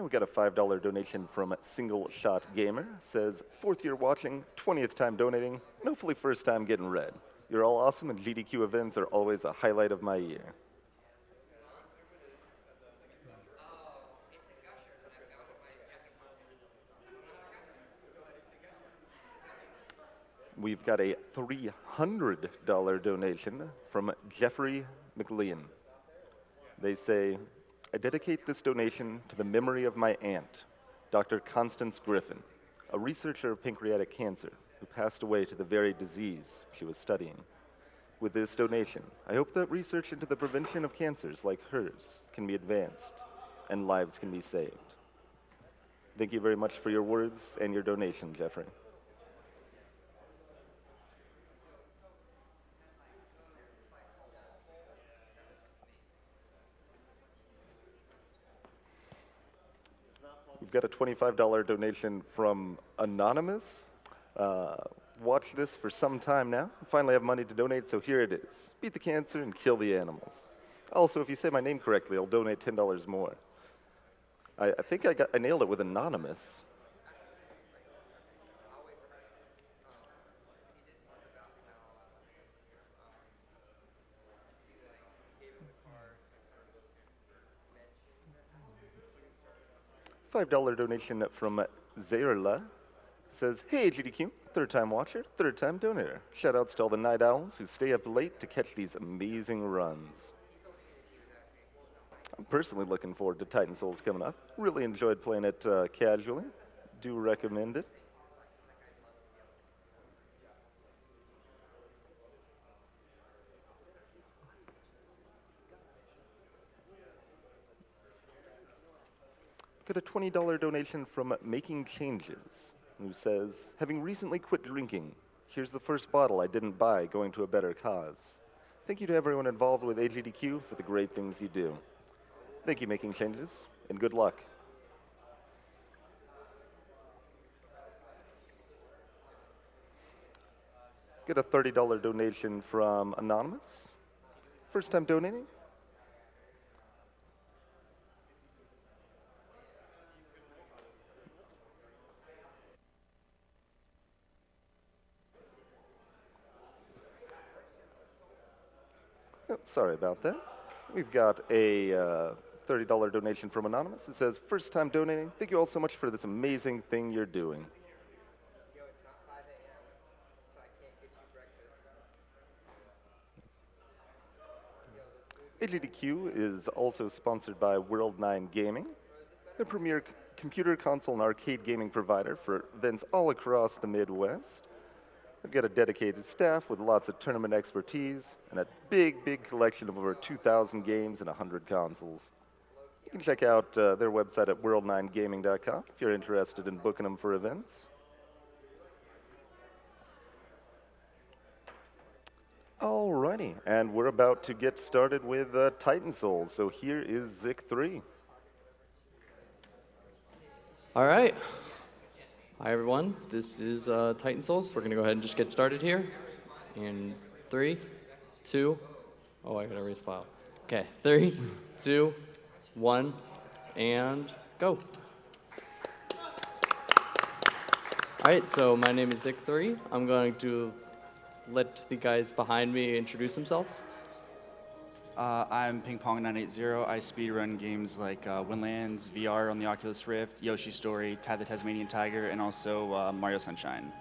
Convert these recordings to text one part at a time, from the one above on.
we got a $5 donation from Single Shot Gamer. Says, 4th year watching, 20th time donating, and hopefully first time getting read. You're all awesome, and GDQ events are always a highlight of my year. We've got a $300 donation from Jeffrey McLean. They say, I dedicate this donation to the memory of my aunt, Dr. Constance Griffin, a researcher of pancreatic cancer who passed away to the very disease she was studying. With this donation, I hope that research into the prevention of cancers like hers can be advanced and lives can be saved. Thank you very much for your words and your donation, Jeffrey. We've got a $25 donation from Anonymous. Watched this for some time now. Finally have money to donate, so here it is. Beat the cancer and kill the animals. Also, if you say my name correctly, I'll donate $10 more. I think I nailed it with Anonymous. $5 donation from Zayrla. Says, hey GDQ, 3rd time watcher, 3rd time donator. Shoutouts to all the night owls who stay up late to catch these amazing runs. I'm personally looking forward to Titan Souls coming up. Really enjoyed playing it casually. Do recommend it. Got a $20 donation from Making Changes, who says, having recently quit drinking, here's the first bottle I didn't buy going to a better cause. Thank you to everyone involved with AGDQ for the great things you do. Thank you, Making Changes, and good luck. Get a $30 donation from Anonymous. First time donating. Oh, sorry about that. We've got a $30 donation from Anonymous. It says, first time donating. Thank you all so much for this amazing thing you're doing. Yo, it's not 5 a.m., so I can't get you breakfast. AGDQ is also sponsored by World 9 Gaming, the premier computer console and arcade gaming provider for events all across the Midwest. They've got a dedicated staff with lots of tournament expertise and a big collection of over 2,000 games and 100 consoles. You can check out their website at world9gaming.com if you're interested in booking them for events. Alrighty, and we're about to get started with Titan Souls, so here is Zik 3. All right. Hi, everyone. This is Titan Souls. We're going to go ahead and just get started here. In 3, 2, oh, I got to erase file. Okay, 3, 2, 1, and go. All right, so my name is Zik 3. I'm going to let the guys behind me introduce themselves. I'm Ping Pong 980. I speedrun games like Windlands, VR on the Oculus Rift, Yoshi Story, Tad the Tasmanian Tiger, and also Mario Sunshine.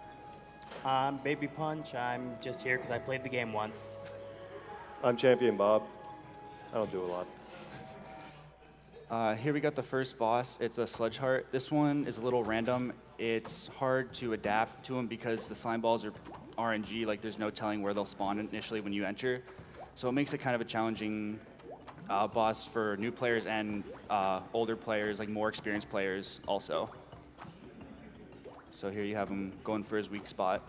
I'm Baby Punch. I'm just here because I played the game once. I'm Champion Bob. I don't do a lot. Here we got the first boss. It's a Sludge Heart. This one is a little random. It's hard to adapt to them because the slime balls are RNG. Like there's no telling where they'll spawn initially when you enter. So it makes it kind of a challenging boss for new players and older players, like more experienced players also. So here you have him going for his weak spot.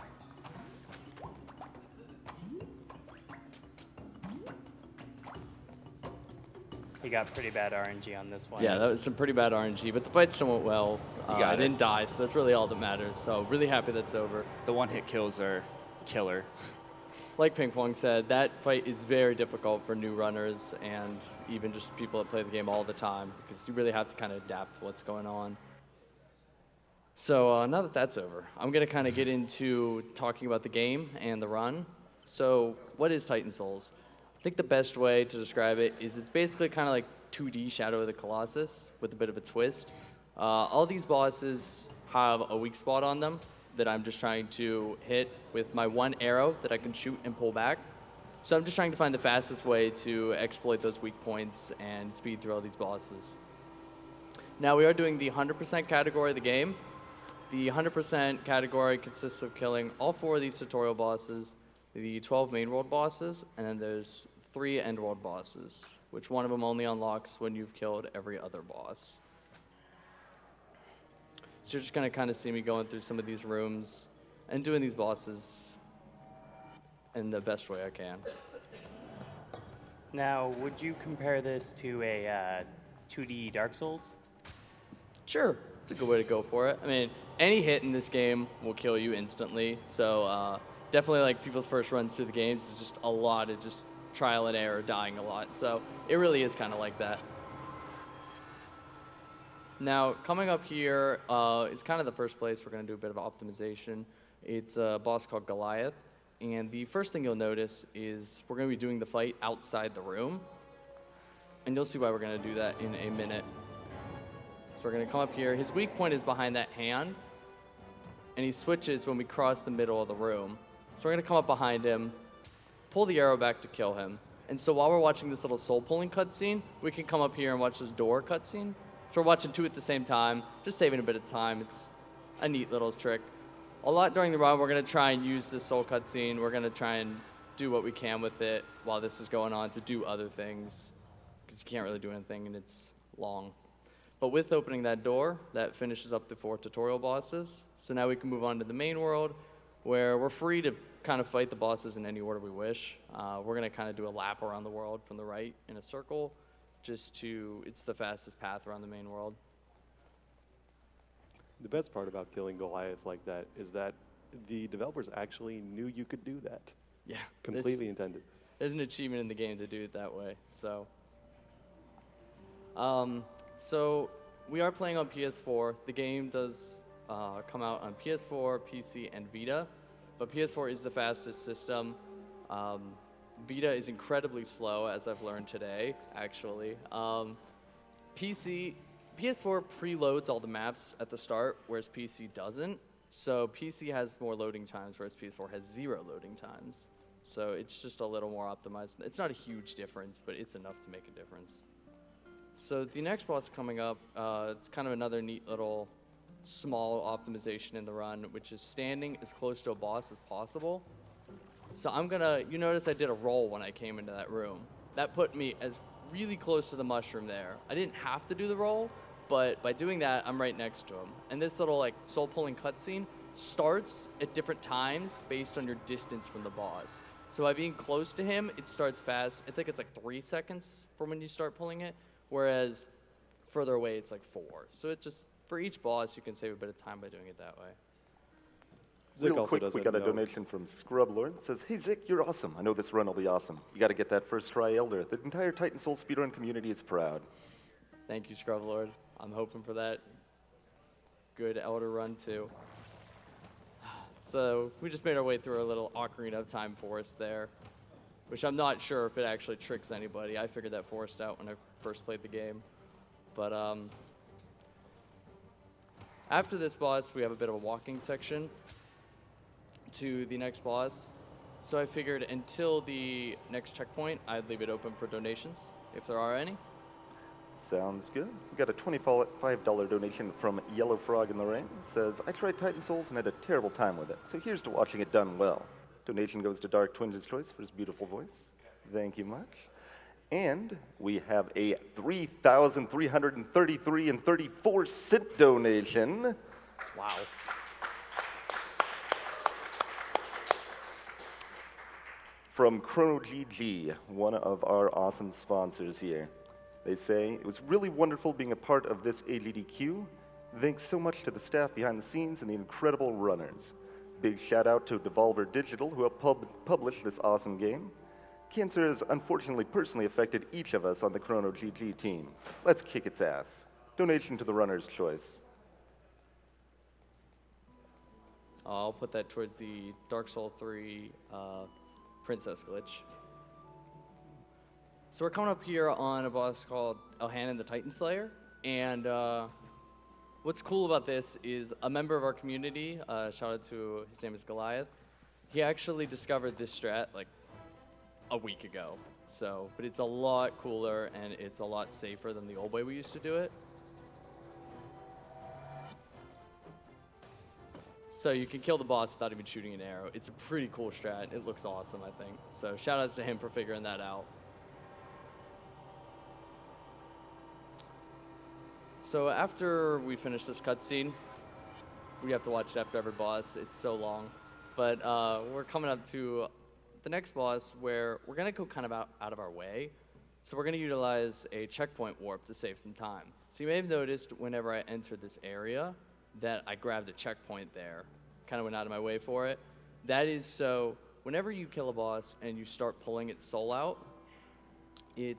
He got pretty bad RNG on this one. Yeah, that was some pretty bad RNG, but the fight still went well. I didn't die, so that's really all that matters. So really happy that's over. The one-hit kills are killer. like Ping Pong said, that fight is very difficult for new runners and even just people that play the game all the time because you really have to kind of adapt to what's going on. So now that that's over, I'm going to kind of get into talking about the game and the run. So what is Titan Souls? I think the best way to describe it is it's basically kind of like 2D Shadow of the Colossus with a bit of a twist. All these bosses have a weak spot on them that I'm just trying to hit with my one arrow that I can shoot and pull back. So I'm just trying to find the fastest way to exploit those weak points and speed through all these bosses. Now we are doing the 100% category of the game. The 100% category consists of killing all 4 of these tutorial bosses, the 12 main world bosses, and then there's 3 end world bosses, which one of them only unlocks when you've killed every other boss. So you're just going to kind of see me going through some of these rooms and doing these bosses in the best way I can. Now, would you compare this to a 2D Dark Souls? Sure, it's a good way to go for it. I mean, any hit in this game will kill you instantly, so definitely like people's first runs through the games is just a lot of just trial and error, dying a lot. So it really is kind of like that. Now, coming up here is kind of the first place we're going to do a bit of optimization. It's a boss called Goliath, and the first thing you'll notice is we're going to be doing the fight outside the room, and you'll see why we're going to do that in a minute. So we're going to come up here. His weak point is behind that hand, and he switches when we cross the middle of the room. So we're going to come up behind him, pull the arrow back to kill him. And so while we're watching this little soul-pulling cutscene, we can come up here and watch this door cutscene. So we're watching 2 at the same time, just saving a bit of time. It's a neat little trick. A lot during the run, we're going to try and use this soul cutscene. We're going to try and do what we can with it while this is going on to do other things, because you can't really do anything and it's long. But with opening that door, that finishes up the 4 tutorial bosses. So now we can move on to the main world, where we're free to kind of fight the bosses in any order we wish. We're going to kind of do a lap around the world from the right in a circle, it's the fastest path around the main world. The best part about killing Goliath like that is that the developers actually knew you could do that. Yeah. Completely intended. There's an achievement in the game to do it that way. So we are playing on PS4. The game does come out on PS4, PC, and Vita, but PS4 is the fastest system. Vita is incredibly slow, as I've learned today, actually. PS4 preloads all the maps at the start, whereas PC doesn't. So PC has more loading times, whereas PS4 has 0 loading times. So it's just a little more optimized. It's not a huge difference, but it's enough to make a difference. So the next boss coming up, it's kind of another neat little small optimization in the run, which is standing as close to a boss as possible. So you notice I did a roll when I came into that room. That put me as really close to the mushroom there. I didn't have to do the roll, but by doing that, I'm right next to him. And this little like soul-pulling cutscene starts at different times based on your distance from the boss. So by being close to him, it starts fast. I think it's like 3 seconds from when you start pulling it, whereas further away, it's like 4. So it just, for each boss, you can save a bit of time by doing it that way. Zick Real also quick, doesn't we got a know. donation from Scrub Lord. It says, "Hey Zick, you're awesome. I know this run will be awesome. You got to get that first try Elder. The entire Titan Soul speedrun community is proud." Thank you, Scrub Lord. I'm hoping for that good Elder run, too. So we just made our way through a little Ocarina of Time forest there, which I'm not sure if it actually tricks anybody. I figured that forest out when I first played the game. But after this boss, we have a bit of a walking section to the next boss. So I figured until the next checkpoint, I'd leave it open for donations, if there are any. Sounds good. We got a $25 donation from Yellow Frog in the Rain. It says, "I tried Titan Souls and had a terrible time with it, so here's to watching it done well." Donation goes to Dark Twinge's Choice for his beautiful voice. Thank you much. And we have a $3,333.34 donation. Wow. From Chrono GG, one of our awesome sponsors here. They say, "It was really wonderful being a part of this AGDQ. Thanks so much to the staff behind the scenes and the incredible runners. Big shout out to Devolver Digital, who have published this awesome game. Cancer has unfortunately personally affected each of us on the Chrono GG team. Let's kick its ass. Donation to the runner's choice. I'll put that towards the Dark Soul 3 Princess glitch. So we're coming up here on a boss called Elhanan the Titan Slayer, and what's cool about this is a member of our community, shout out to, his name is Goliath, he actually discovered this strat like a week ago. So, but it's a lot cooler and it's a lot safer than the old way we used to do it. So you can kill the boss without even shooting an arrow. It's a pretty cool strat. It looks awesome, I think. So shout outs to him for figuring that out. So after we finish this cutscene, we have to watch it after every boss. It's so long. But we're coming up to the next boss where we're going to go kind of out of our way. So we're going to utilize a checkpoint warp to save some time. So you may have noticed whenever I entered this area that I grabbed a checkpoint there, kind of went out of my way for it. That is so whenever you kill a boss and you start pulling its soul out, the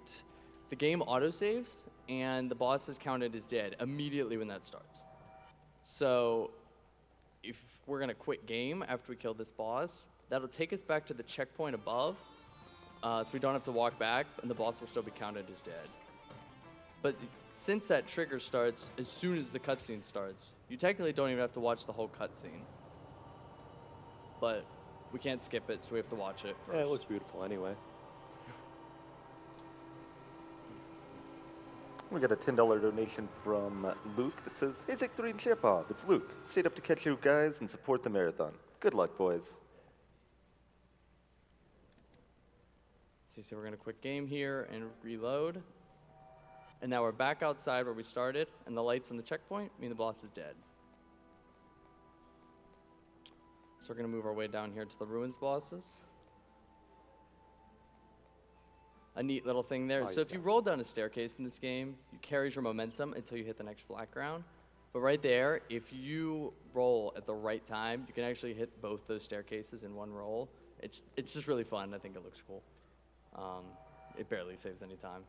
game autosaves and the boss is counted as dead immediately when that starts. So if we're going to quit game after we kill this boss, that'll take us back to the checkpoint above, so we don't have to walk back, and the boss will still be counted as dead. But since that trigger starts as soon as the cutscene starts, you technically don't even have to watch the whole cutscene. But we can't skip it, so we have to watch it first. Yeah, it looks beautiful anyway. We got a $10 donation from Luke that says, "Hey, Zick3 and Chipov, it's Luke. Stayed up to catch you guys and support the marathon. Good luck, boys." So we're going to quit game here and reload. And now we're back outside where we started, and the lights on the checkpoint mean the boss is dead. So we're going to move our way down here to the ruins bosses. A neat little thing there. So if you roll down a staircase in this game, you carry your momentum until you hit the next flat ground. But right there, if you roll at the right time, you can actually hit both those staircases in one roll. It's just really fun. I think it looks cool. It barely saves any time.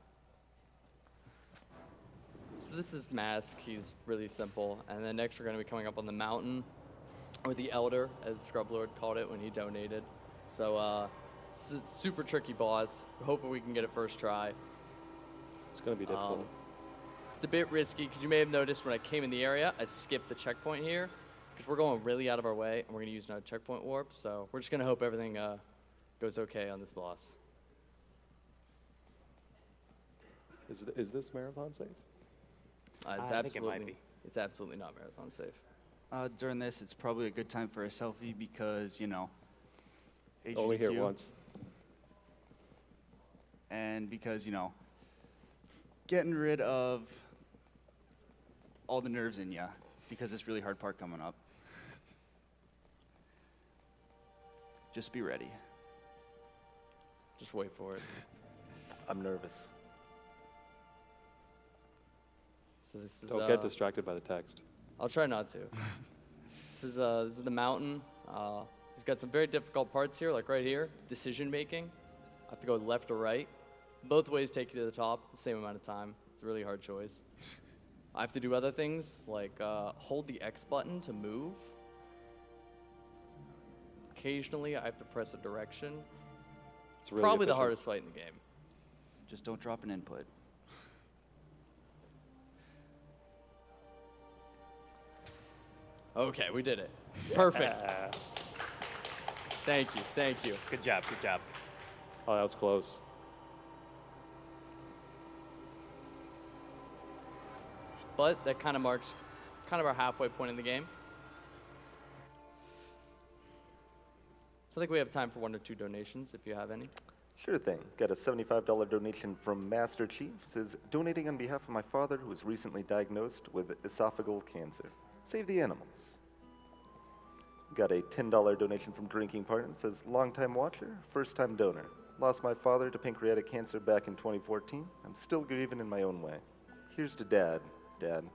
So this is Mask. He's really simple. And then next we're going to be coming up on the mountain, or the Elder, as Scrublord called it when he donated. So it's a super tricky boss. We're hoping we can get it first try. It's going to be difficult. It's a bit risky because you may have noticed when I came in the area, I skipped the checkpoint here because we're going really out of our way and we're going to use another checkpoint warp. So we're just going to hope everything goes okay on this boss. Is this marathon safe? I think it might be. It's absolutely not marathon safe. During this, it's probably a good time for a selfie because, you know, Only here HGQ. once. And because, you know, getting rid of all the nerves in ya because this really hard part coming up. Just be ready. Just wait for it. I'm nervous. So this is. Don't get distracted by the text. I'll try not to. This is the mountain. He's got some very difficult parts here, like right here, decision making. I have to go left or right. Both ways take you to the top the same amount of time. It's a really hard choice. I have to do other things, like hold the X button to move. Occasionally, I have to press a direction. It's really Probably the efficient. hardest fight in the game. Just don't drop an input. Okay, we did it. Perfect. Thank you, thank you. Good job, good job. Oh, that was close. But that kind of marks kind of our halfway point in the game. So I think we have time for 1 or 2 donations if you have any. Sure thing. Got a $75 donation from Master Chief. Says, "Donating on behalf of my father who was recently diagnosed with esophageal cancer. Save the animals." Got a $10 donation from Drinking Partner. Says, "Longtime watcher, first-time donor. Lost my father to pancreatic cancer back in 2014. I'm still grieving in my own way. Here's to Dad, Dad."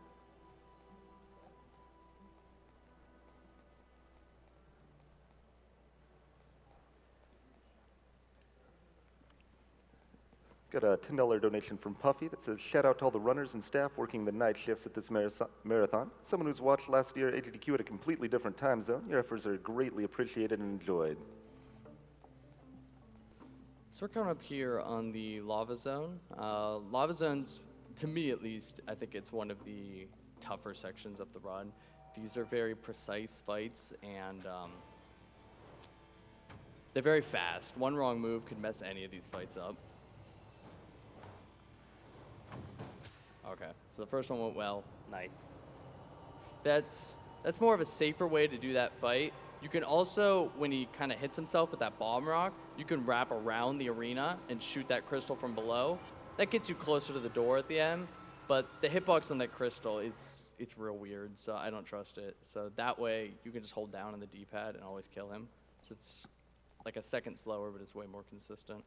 Got a $10 donation from Puffy that says, shout out to all the runners and staff working the night shifts at this marathon. Someone who's watched last year AGDQ at a completely different time zone. Your efforts are greatly appreciated and enjoyed. So we're coming up here on the lava zone. Lava zones, to me at least, I think it's one of the tougher sections of the run. These are very precise fights, and they're very fast. One wrong move could mess any of these fights up. Okay, so the first one went well. Nice. That's more of a safer way to do that fight. You can also, when he kind of hits himself with that bomb rock, you can wrap around the arena and shoot that crystal from below. That gets you closer to the door at the end, but the hitbox on that crystal, it's real weird, so I don't trust it. So that way, you can just hold down on the D-pad and always kill him. So it's like a second slower, but it's way more consistent.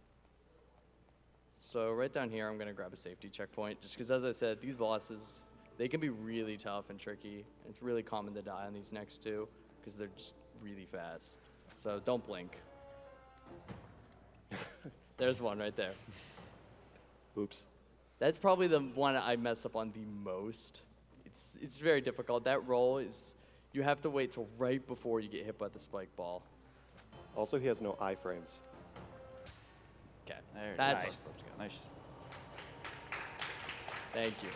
So right down here, I'm going to grab a safety checkpoint, just because, as I said, these bosses, they can be really tough and tricky. It's really common to die on these next two, because they're just really fast. So don't blink. There's one right there. Oops. That's probably the one I mess up on the most. It's very difficult. That roll is, you have to wait till right before you get hit by the spike ball. Also, he has no iframes. Okay, There it that's is. Nice. Thank you.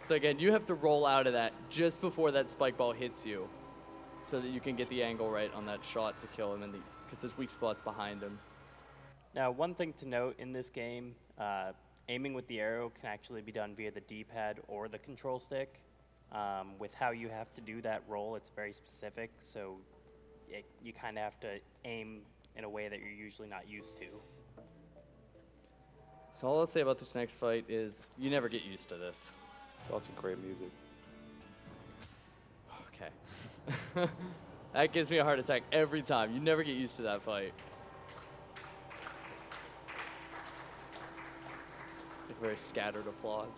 So again, you have to roll out of that just before that spike ball hits you, so that you can get the angle right on that shot to kill him, because his weak spot's behind him. Now, one thing to note in this game, aiming with the arrow can actually be done via the D-pad or the control stick. With how you have to do that roll, it's very specific, so you kind of have to aim in a way that you're usually not used to. So all I'll say about this next fight is you never get used to this. It's also great music. Okay. That gives me a heart attack every time. You never get used to that fight. It's like very scattered applause.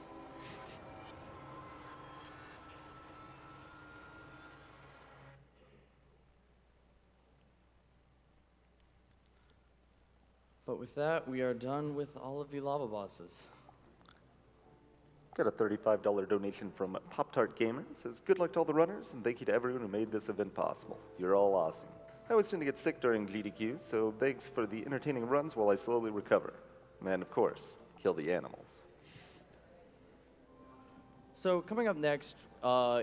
But with that, we are done with all of the lava bosses. Got a $35 donation from Pop-Tart Gamer. It says, good luck to all the runners, and thank you to everyone who made this event possible. You're all awesome. I always tend to get sick during GDQ, so thanks for the entertaining runs while I slowly recover. And of course, kill the animals. So coming up next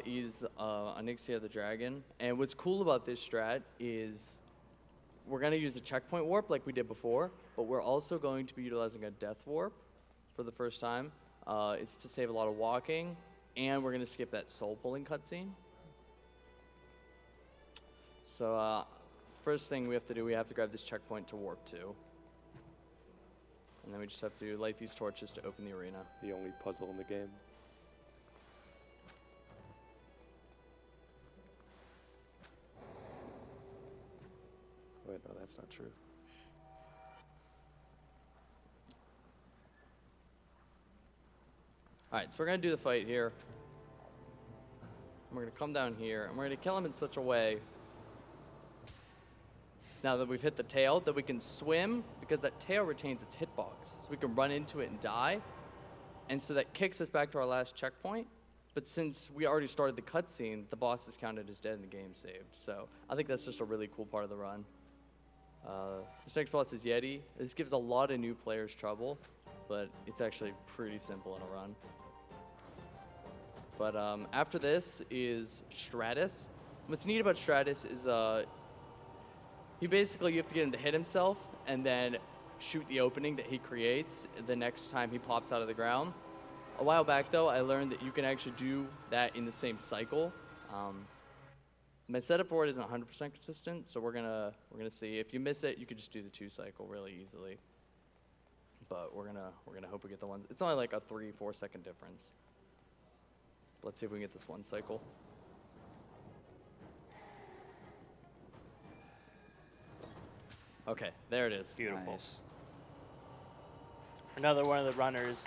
is Onyxia the Dragon. And what's cool about this strat is we're going to use a checkpoint warp like we did before, but we're also going to be utilizing a death warp for the first time. It's to save a lot of walking, and we're going to skip that soul pulling cutscene. So first thing we have to do, we have to grab this checkpoint to warp to. And then we just have to light these torches to open the arena. The only puzzle in the game. Wait, no, that's not true. All right, so we're going to do the fight here. We're going to come down here, and we're going to kill him in such a way, now that we've hit the tail, that we can swim, because that tail retains its hitbox. So we can run into it and die, and so that kicks us back to our last checkpoint. But since we already started the cutscene, the boss is counted as dead and the game saved. So I think that's just a really cool part of the run. This next boss is Yeti. This gives a lot of new players trouble, but it's actually pretty simple in a run. But after this is Stratus. What's neat about Stratus is you have to get him to hit himself and then shoot the opening that he creates the next time he pops out of the ground. A while back though, I learned that you can actually do that in the same cycle. My setup for it isn't 100% consistent, so we're gonna see. If you miss it, you could just do the 2 cycle really easily. But we're gonna hope we get the one. It's only like a 3-4 second difference. Let's see if we can get this 1 cycle. Okay, there it is. Beautiful. Nice. Another one of the runners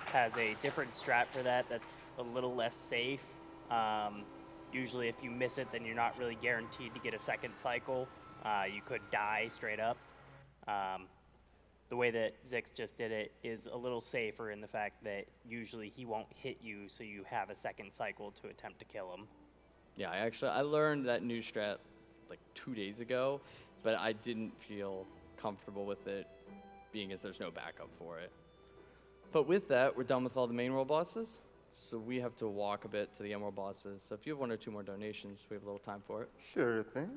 has a different strat for that that's a little less safe. Usually if you miss it, then you're not really guaranteed to get a second cycle. You could die straight up. The way that Zix just did it is a little safer in the fact that usually he won't hit you, so you have a second cycle to attempt to kill him. Yeah, I learned that new strat like 2 days ago, but I didn't feel comfortable with it, being as there's no backup for it. But with that, we're done with all the main world bosses, so we have to walk a bit to the emerald bosses. So if you have 1 or 2 more donations, we have a little time for it. Sure thing.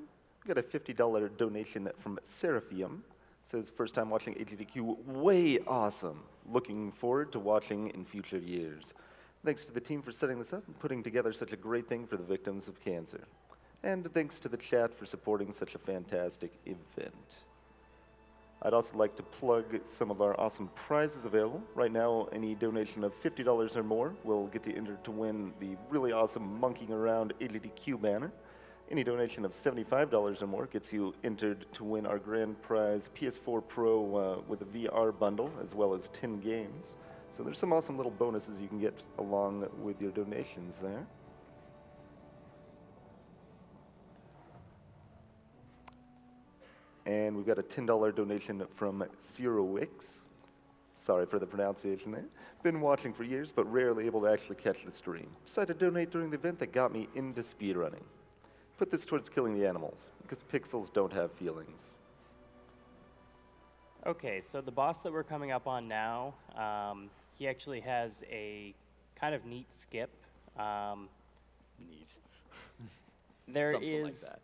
We got a $50 donation from Seraphim. Says, first time watching AGDQ, way awesome. Looking forward to watching in future years. Thanks to the team for setting this up and putting together such a great thing for the victims of cancer. And thanks to the chat for supporting such a fantastic event. I'd also like to plug some of our awesome prizes available. Right now, any donation of $50 or more will get you entered to win the really awesome Monkeying Around AGDQ banner. Any donation of $75 or more gets you entered to win our grand prize PS4 Pro with a VR bundle, as well as 10 games. So there's some awesome little bonuses you can get along with your donations there. And we've got a $10 donation from ZeroX. Sorry for the pronunciation there. Been watching for years, but rarely able to actually catch the stream. Decided to donate during the event that got me into speedrunning. Put this towards killing the animals, because pixels don't have feelings. Okay, so the boss that we're coming up on now, he actually has a kind of neat skip. Neat. There Something like is that.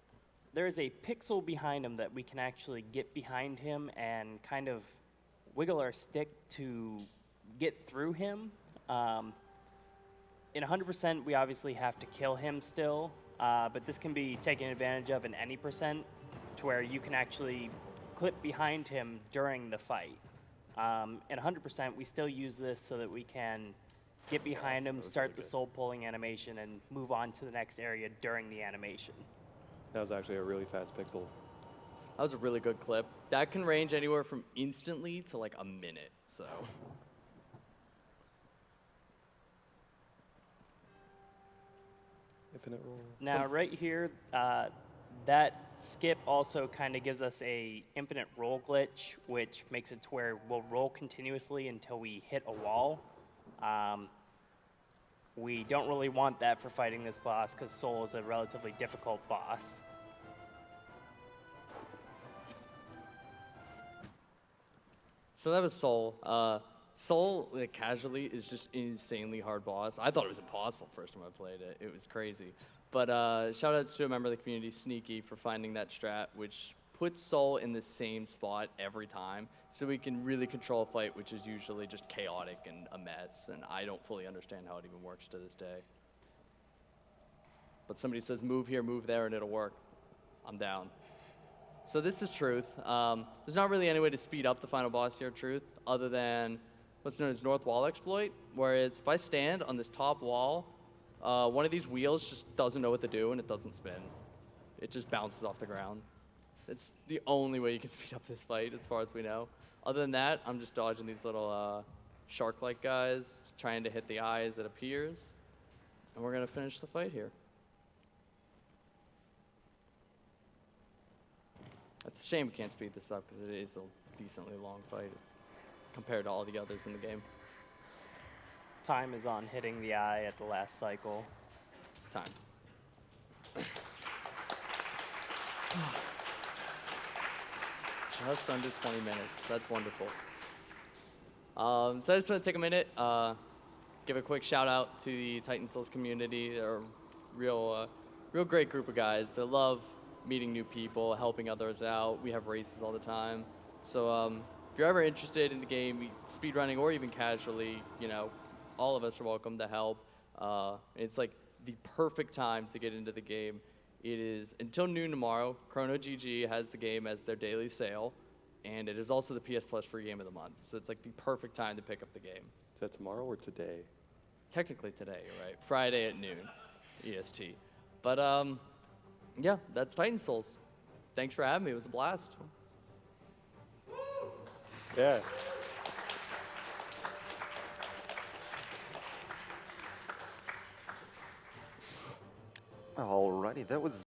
there is a pixel behind him that we can actually get behind him and kind of wiggle our stick to get through him. In 100%, we obviously have to kill him still, but this can be taken advantage of in any percent to where you can actually clip behind him during the fight. In 100%, we still use this so that we can get behind him, start the soul pulling animation, and move on to the next area during the animation. That was actually a really fast pixel. That was a really good clip. That can range anywhere from instantly to like a minute, so. Infinite roll. Now, right here, that skip also kind of gives us a infinite roll glitch, which makes it to where we'll roll continuously until we hit a wall. We don't really want that for fighting this boss because Soul is a relatively difficult boss. So that was Soul. Soul, like, casually, is just an insanely hard boss. I thought it was impossible first time I played it. It was crazy. But shout outs to a member of the community, Sneaky, for finding that strat, which puts Soul in the same spot every time, so we can really control a fight, which is usually just chaotic and a mess, and I don't fully understand how it even works to this day. But somebody says, move here, move there, and it'll work. I'm down. So this is Truth. There's not really any way to speed up the final boss here, Truth, other than what's known as North Wall Exploit, whereas if I stand on this top wall, one of these wheels just doesn't know what to do, and it doesn't spin. It just bounces off the ground. It's the only way you can speed up this fight, as far as we know. Other than that, I'm just dodging these little shark-like guys, trying to hit the eye as it appears, and we're going to finish the fight here. It's a shame we can't speed this up, because it is a decently long fight compared to all the others in the game. Time is on hitting the eye at the last cycle. Time. Just under 20 minutes. That's wonderful. So I just want to take a minute, give a quick shout out to the Titan Souls community. They're a real great group of guys. They love meeting new people, helping others out. We have races all the time. So if you're ever interested in the game, speedrunning or even casually, all of us are welcome to help. It's like the perfect time to get into the game. It is until noon tomorrow. Chrono GG has the game as their daily sale, and it is also the PS Plus free game of the month. So it's like the perfect time to pick up the game. Is that tomorrow or today? Technically today, you're right. Friday at noon, EST. But yeah, that's Titan Souls. Thanks for having me. It was a blast. Yeah. Alrighty, that was